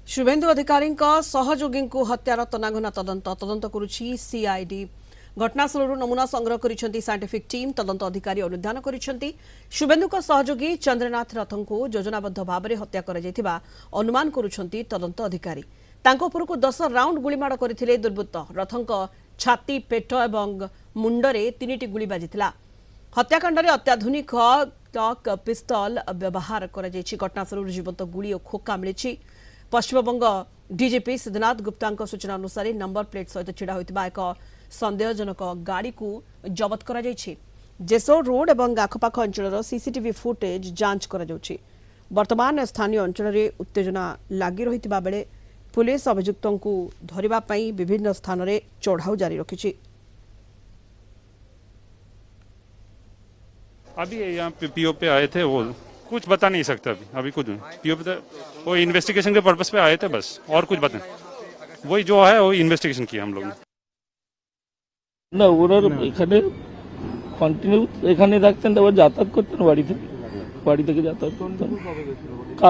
शुभेन्दु अधिकारी सहयोगी हत्यार तनाघना तदंत करुछि सीआईडी। घटनास्थल नमूना संग्रह करिसेंती साइंटिफिक टीम। तदंत अधिकारी अनुधान करिसेंती शुभेन्दु सहयोगी चंद्रनाथ रथ को योजनाबद्ध भाव में हत्या कर अनुमान करुछंती तदंत अधिकारी। तांको उपरकू 10 राउंड गुलीमाड़ करथिले दुर्बृत्त। रथंक छाती पेट और मुंडरे 3टी गुली बाजिथिला। हत्याकांड अत्याधुनिक क्लॉक पिस्तल व्यवहार कर घटनास्थल जीवंत गुली और खोका मिली। पश्चिमबंग डीजीपी सिद्धनाथ गुप्ता सूचना अनुसार नंबर प्लेट सहित छिड़ा होता एक संदेहजनक गाड़ी को जबत कर जेसोर रोड और आखपाख अंचल सीसीटीवी फुटेज जांच कर वर्तमान स्थानीय अंचल में उत्तेजना लगी रही बेले पुलिस अभियुक्तों को धरने विभिन्न स्थान में चढ़ाऊ जारी रखी। अभी यहाँ पीओ पे आए थे, वो कुछ बता नहीं सकते अभी कुछ पीओ पे वो इन्वेस्टिगेशन के पर्पस पे आए थे बस, और कुछ बता वही जो है वो इन्वेस्टिगेशन किया हम लोग ने না ওনার এখানে কন্টিনিউ এখানে থাকতেন, তারপর যাতায়াত করতেন বাড়ি থেকে যাতায়াত করতেন।